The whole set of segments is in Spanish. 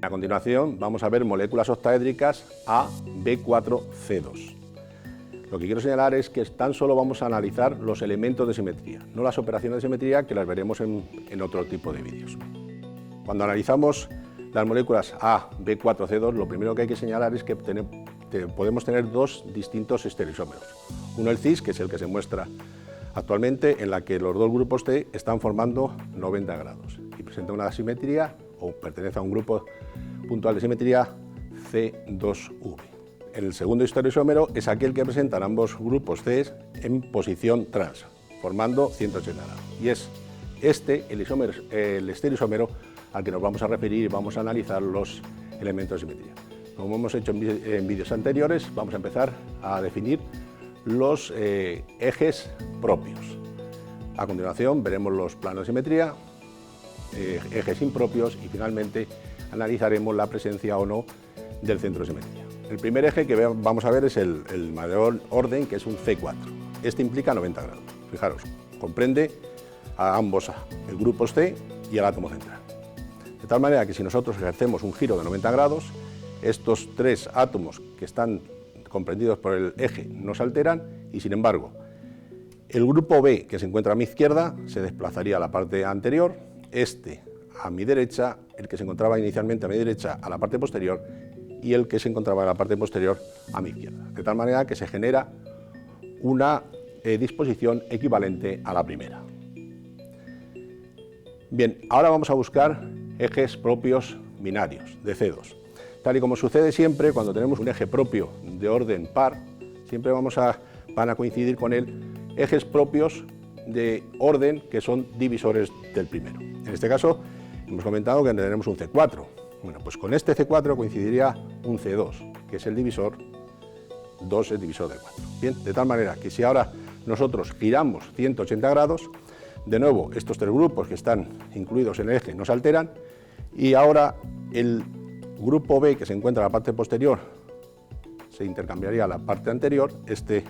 A continuación vamos a ver moléculas octaédricas A, B4C2. Lo que quiero señalar es que tan solo vamos a analizar los elementos de simetría, no las operaciones de simetría, que las veremos en otro tipo de vídeos. Cuando analizamos las moléculas A, B4C2, lo primero que hay que señalar es que podemos tener dos distintos estereoisómeros. Uno el cis, que es el que se muestra actualmente, en la que los dos grupos T están formando 90 grados y presenta una simetría o pertenece a un grupo puntual de simetría C2V. El segundo estereoisómero es aquel que presentan ambos grupos C en posición trans, formando 180 grados. Y es este el estereoisómero al que nos vamos a referir y vamos a analizar los elementos de simetría. Como hemos hecho en vídeos anteriores, vamos a empezar a definir los ejes propios. A continuación veremos los planos de simetría, ejes impropios y finalmente analizaremos la presencia o no del centro de simetría. El primer eje que vamos a ver es el mayor orden, que es un C4. Este implica 90 grados. Fijaros, comprende a ambos grupos C y el átomo central. De tal manera que si nosotros ejercemos un giro de 90 grados, estos tres átomos que están comprendidos por el eje no se alteran y, sin embargo, el grupo B, que se encuentra a mi izquierda, se desplazaría a la parte anterior, este a mi derecha, el que se encontraba inicialmente a mi derecha a la parte posterior y el que se encontraba en la parte posterior a mi izquierda. De tal manera que se genera una disposición equivalente a la primera. Bien, ahora vamos a buscar ejes propios binarios de C2. Tal y como sucede siempre cuando tenemos un eje propio de orden par, siempre van a coincidir con él ejes propios de orden que son divisores del primero. En este caso hemos comentado que tenemos un C4. Bueno, pues con este C4 coincidiría un C2, que es el divisor, 2 es el divisor del 4. Bien, de tal manera que si ahora nosotros giramos 180 grados, de nuevo estos tres grupos que están incluidos en el eje no se alteran y ahora el grupo B, que se encuentra en la parte posterior, se intercambiaría a la parte anterior, este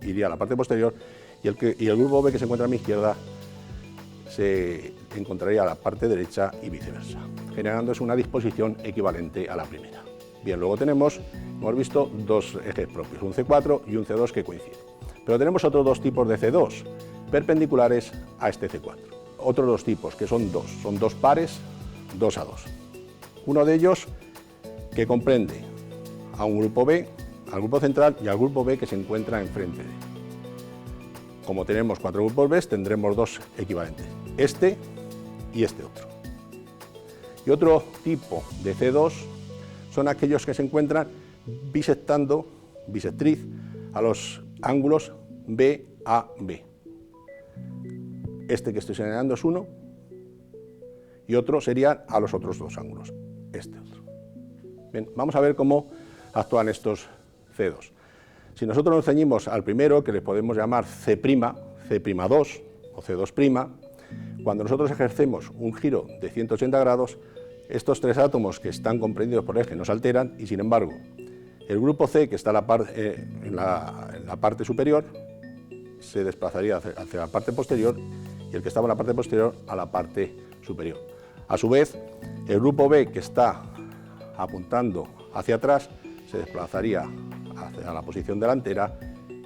iría a la parte posterior y el grupo B, que se encuentra a mi izquierda, se encontraría a la parte derecha y viceversa, generándose una disposición equivalente a la primera. Bien, luego hemos visto dos ejes propios, un C4 y un C2 que coinciden. Pero tenemos otros dos tipos de C2, perpendiculares a este C4. Otros dos tipos, que son dos pares, 2 a 2. Uno de ellos que comprende a un grupo B, al grupo central y al grupo B que se encuentra enfrente de él. Como tenemos 4 grupos B, tendremos dos equivalentes, este y este otro. Y otro tipo de C2 son aquellos que se encuentran bisectriz a los ángulos BAB. Este que estoy señalando es uno y otro sería a los otros dos ángulos, este otro. Bien, vamos a ver cómo actúan estos C2. Si nosotros nos ceñimos al primero, que le podemos llamar C', C'2 o C2', cuando nosotros ejercemos un giro de 180 grados, estos tres átomos que están comprendidos por el eje no se alteran y, sin embargo, el grupo C, que está en la parte superior, se desplazaría hacia la parte posterior y el que estaba en la parte posterior a la parte superior. A su vez, el grupo B, que está apuntando hacia atrás, se desplazaría hacia la posición delantera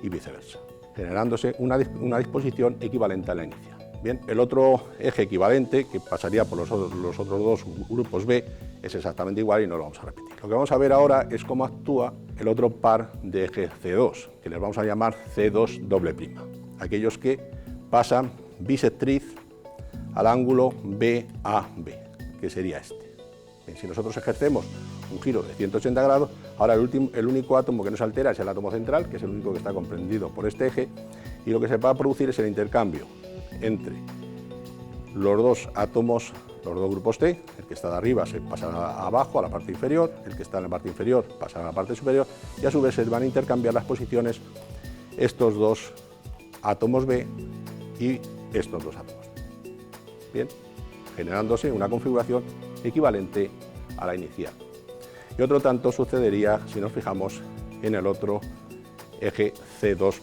y viceversa, generándose una disposición equivalente a la inicial. Bien, el otro eje equivalente, que pasaría por los otros dos grupos B, es exactamente igual y no lo vamos a repetir. Lo que vamos a ver ahora es cómo actúa el otro par de eje C2, que les vamos a llamar C2', aquellos que pasan bisectriz al ángulo BAB, que sería este. Bien, si nosotros ejercemos un giro de 180 grados, ahora el único átomo que no se altera es el átomo central, que es el único que está comprendido por este eje, y lo que se va a producir es el intercambio entre los dos átomos, los dos grupos T, el que está de arriba se pasa abajo a la parte inferior, el que está en la parte inferior pasa a la parte superior y a su vez se van a intercambiar las posiciones estos dos átomos B y estos dos átomos B. Bien, generándose una configuración equivalente a la inicial. Y otro tanto sucedería si nos fijamos en el otro eje C2'.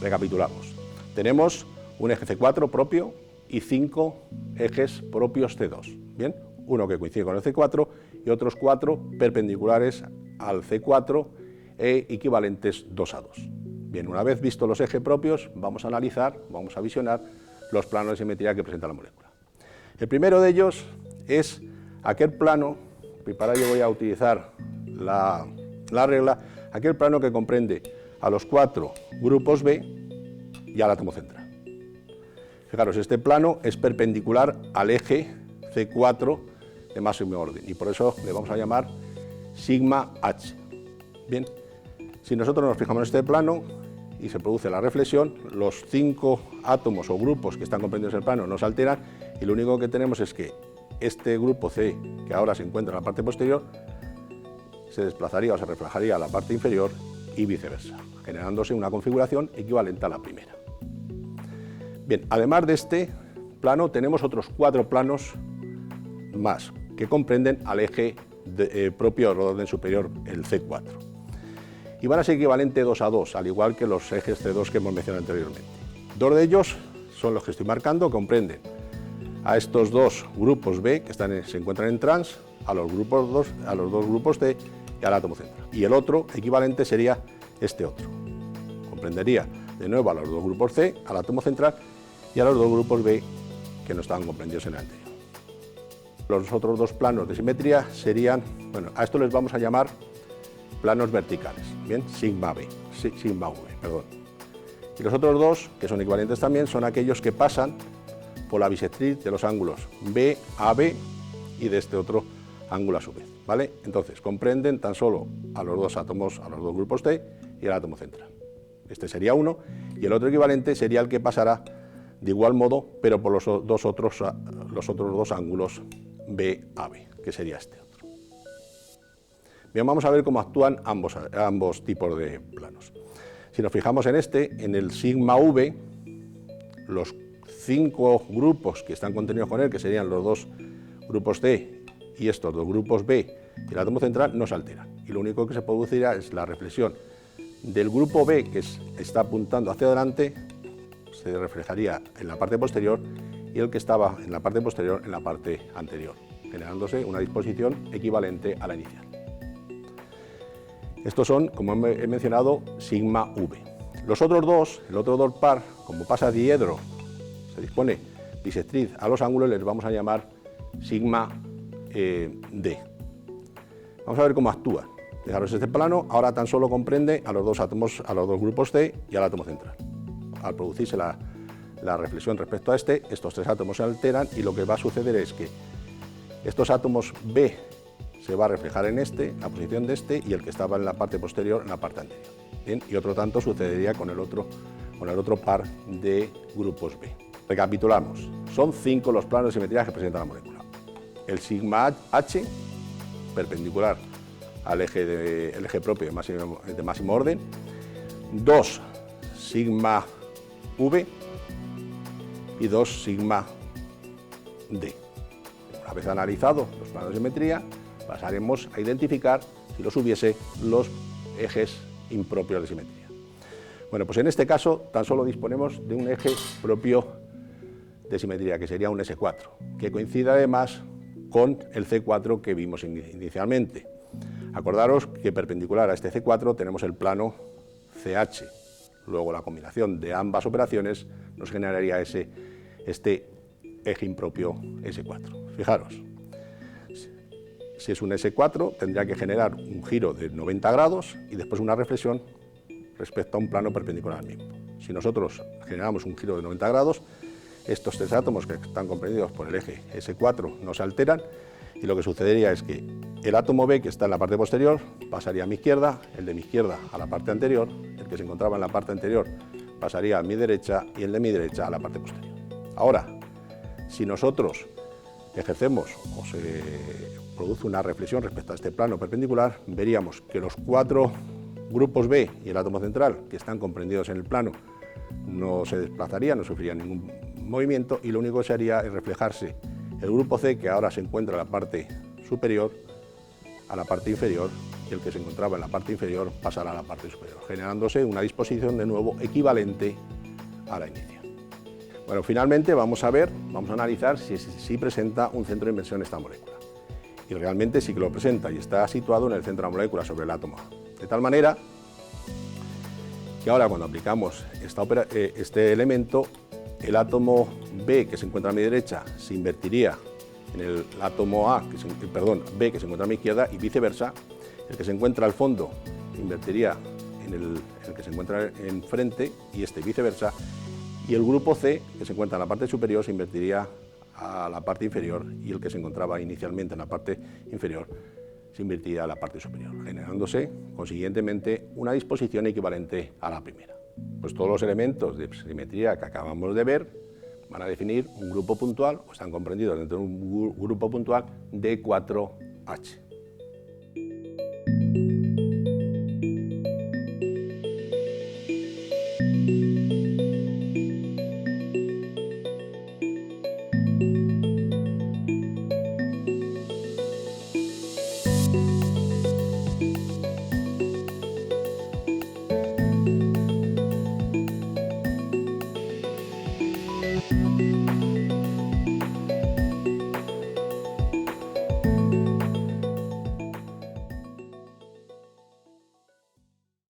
Recapitulamos. Tenemos un eje C4 propio y 5 ejes propios C2. Bien, uno que coincide con el C4 y otros 4 perpendiculares al C4 e equivalentes 2 a 2. Bien, una vez vistos los ejes propios, vamos a analizar, vamos a visionar los planos de simetría que presenta la molécula. El primero de ellos es aquel plano, y para ello voy a utilizar la regla, aquel plano que comprende a los 4 grupos B y al átomo central. Fijaros, este plano es perpendicular al eje C4 de máximo orden y por eso le vamos a llamar sigma H. Bien, si nosotros nos fijamos en este plano y se produce la reflexión, los 5 átomos o grupos que están comprendidos en el plano no se alteran y lo único que tenemos es que este grupo C, que ahora se encuentra en la parte posterior, se desplazaría o se reflejaría a la parte inferior y viceversa, generándose una configuración equivalente a la primera. Bien, además de este plano tenemos otros 4 planos más que comprenden al eje propio del orden superior, el C4. Y van a ser equivalentes 2 a 2, al igual que los ejes C2 que hemos mencionado anteriormente. 2 de ellos son los que estoy marcando, comprenden a estos 2 grupos B que se encuentran en trans, a los dos grupos C y al átomo central. Y el otro equivalente sería este otro. Comprendería de nuevo a los 2 grupos C, al átomo central y a los 2 grupos B que no estaban comprendidos en el anterior. Los otros 2 planos de simetría serían, bueno, a esto les vamos a llamar planos verticales, bien, sigma V, perdón. Y los otros 2, que son equivalentes también, son aquellos que pasan por la bisectriz de los ángulos BAB y de este otro ángulo a su vez, ¿vale? Entonces, comprenden tan solo a los 2 átomos, a los 2 grupos T y el átomo central. Este sería uno, y el otro equivalente sería el que pasará de igual modo, pero por los otros 2 ángulos BAB, que sería este otro. Bien, vamos a ver cómo actúan ambos tipos de planos. Si nos fijamos en en el sigma V, los 5 grupos que están contenidos con él, que serían los 2 grupos C y estos 2 grupos B y el átomo central, no se alteran. Y lo único que se producirá es la reflexión del grupo B, que está apuntando hacia adelante, se reflejaría en la parte posterior, y el que estaba en la parte posterior en la parte anterior, generándose una disposición equivalente a la inicial. Estos son, como he mencionado, sigma V. Los otros 2, el otro 2 par, como pasa diedro, se dispone bisectriz a los ángulos, les vamos a llamar sigma D. Vamos a ver cómo actúa. Fijaros, este plano ahora tan solo comprende a los 2 átomos, a los 2 grupos C y al átomo central. Al producirse la reflexión respecto a estos 3 átomos se alteran y lo que va a suceder es que estos átomos B se va a reflejar en la posición de y el que estaba en la parte posterior en la parte anterior. Bien, y otro tanto sucedería con el otro par de grupos B. Recapitulamos, son 5 los planos de simetría que presenta la molécula. El sigma H, perpendicular al eje propio de máximo orden, 2 sigma V y 2 sigma D. Una vez analizados los planos de simetría, pasaremos a identificar, si los hubiese, los ejes impropios de simetría. Bueno, pues en este caso tan solo disponemos de un eje propio de simetría, que sería un S4, que coincide además con el C4 que vimos inicialmente. Acordaros que perpendicular a este C4 tenemos el plano CH. Luego la combinación de ambas operaciones nos generaría este eje impropio S4. Fijaros, si es un S4 tendría que generar un giro de 90 grados y después una reflexión respecto a un plano perpendicular al mismo. Si nosotros generamos un giro de 90 grados, estos 3 átomos que están comprendidos por el eje S4 no se alteran y lo que sucedería es que el átomo B, que está en la parte posterior, pasaría a mi izquierda, el de mi izquierda a la parte anterior, el que se encontraba en la parte anterior pasaría a mi derecha y el de mi derecha a la parte posterior. Ahora, si nosotros ejercemos o se produce una reflexión respecto a este plano perpendicular, veríamos que los 4 grupos B y el átomo central que están comprendidos en el plano no se desplazarían, no sufrirían ningún movimiento y lo único que se haría es reflejarse el grupo C, que ahora se encuentra en la parte superior, a la parte inferior y el que se encontraba en la parte inferior pasará a la parte superior, generándose una disposición de nuevo equivalente a la inicial. Bueno, finalmente vamos a analizar si presenta un centro de inversión esta molécula. Y realmente sí que lo presenta y está situado en el centro de la molécula sobre el átomo A. De tal manera que ahora cuando aplicamos este elemento, el átomo B que se encuentra a mi derecha se invertiría en el átomo B que se encuentra a mi izquierda y viceversa. El que se encuentra al fondo invertiría en el que se encuentra enfrente y viceversa. Y el grupo C, que se encuentra en la parte superior, se invertiría a la parte inferior y el que se encontraba inicialmente en la parte inferior se invertiría a la parte superior, generándose, consiguientemente, una disposición equivalente a la primera. Pues todos los elementos de simetría que acabamos de ver van a definir un grupo puntual, o están comprendidos dentro de un grupo puntual D4H.